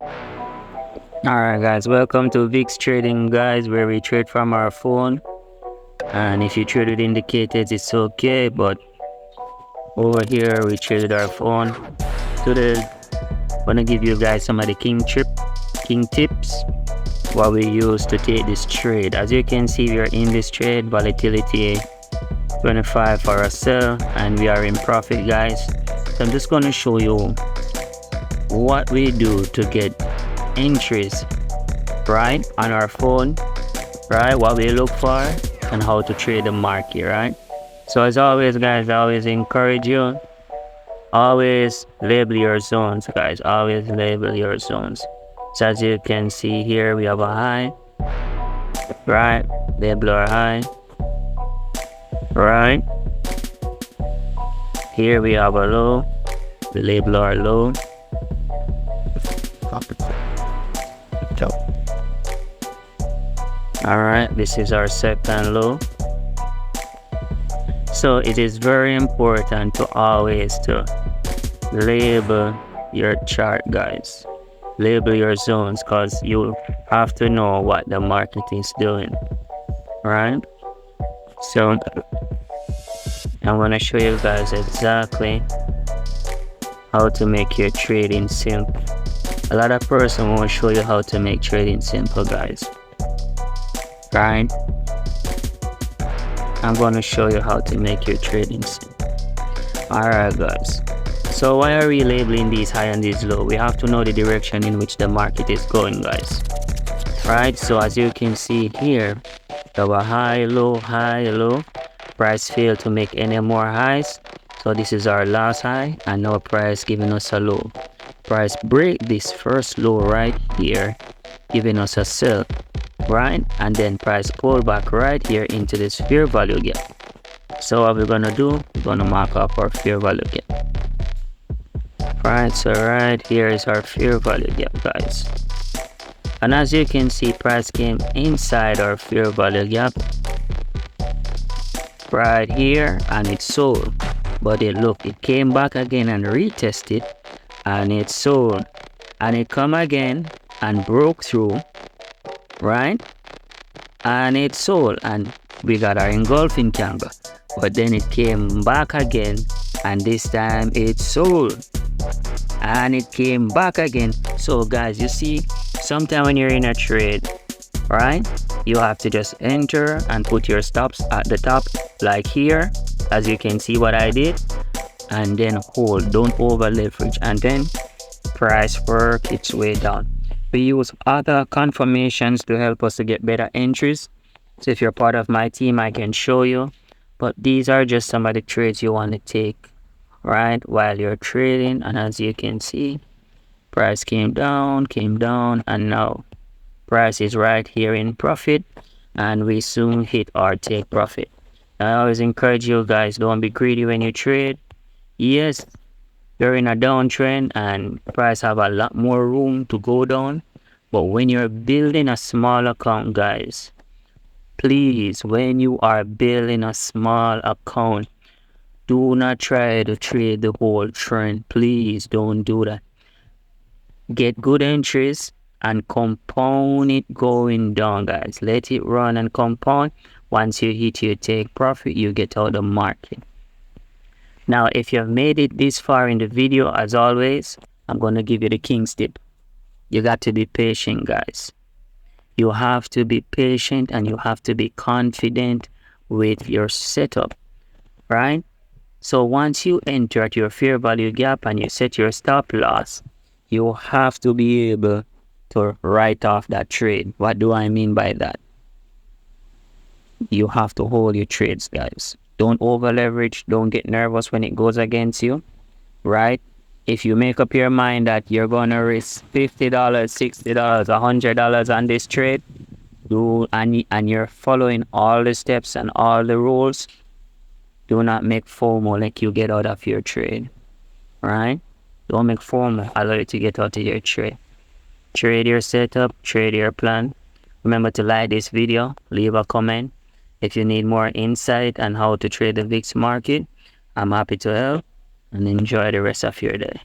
Alright guys, welcome to VIX Trading guys, where we trade from our phone. And if you trade with indicators, it's okay, but over here we trade with our phone. Today I'm gonna give you guys some of the king tips what we use to take this trade. As you can see, we are in this trade, volatility 25 for a sell, and we are in profit guys. So I'm just gonna show you what we do to get entries right on our phone, right, what we look for and how to trade the market, right? So as always guys, I always encourage you, always label your zones guys, always label your zones. So as you can see here, we have a high, right, label our high, right, here we have a low, we label our low. Alright, this is our second low. So it is very important to always to label your chart guys, label your zones, because you have to know what the market is doing, right? So I'm going to show you guys exactly how to make your trading simple. A lot of person won't show you how to make trading simple guys, right? I'm going to show you how to make your trading simple. Alright guys, so why are we labeling these high and these low? We have to know the direction in which the market is going guys, right? So as you can see here, our high low, price failed to make any more highs. So this is our last high, and now price giving us a low. Price break this first low right here, giving us a sell, right? And then price pull back right here into this fair value gap. So what we're gonna do, we're gonna mark up our fair value gap, right? So right here is our fair value gap guys, and as you can see, price came inside our fair value gap right here and it sold. But look, it came back again and retested and it sold, and it come again and broke through, right, and it sold, and we got our engulfing candle. But then it came back again, and this time it sold, and it came back again. So guys, you see, sometimes when you're in a trade, right, you have to just enter and put your stops at the top, like here, as you can see what I did, and then hold, don't over leverage, and then price work its way down. We use other confirmations to help us to get better entries. So if you're part of my team, I can show you, but these are just some of the trades you want to take, right, while you're trading. And as you can see, price came down, and now price is right here in profit, and we soon hit our take profit. I always encourage you guys, don't be greedy when you trade. Yes, you're in a downtrend and price have a lot more room to go down, but when you're building a small account guys, please, when you are building a small account, do not try to trade the whole trend. Please don't do that. Get good entries and compound it going down guys. Let it run and compound. Once you hit your take profit, you get out the market. Now if you've made it this far in the video, as always, I'm going to give you the king's tip. You got to be patient guys. You have to be patient and you have to be confident with your setup, right? So once you enter at your fair value gap and you set your stop loss, you have to be able to write off that trade. What do I mean by that? You have to hold your trades guys. Don't over leverage, don't get nervous when it goes against you, right? If you make up your mind that you're gonna risk $50, $60, $100 on this trade, and you're following all the steps and all the rules, do not make FOMO like you get out of your trade, right? Don't make FOMO allow you to get out of your trade. Trade your setup, trade your plan. Remember to like this video, leave a comment. If you need more insight on how to trade the VIX market, I'm happy to help, and enjoy the rest of your day.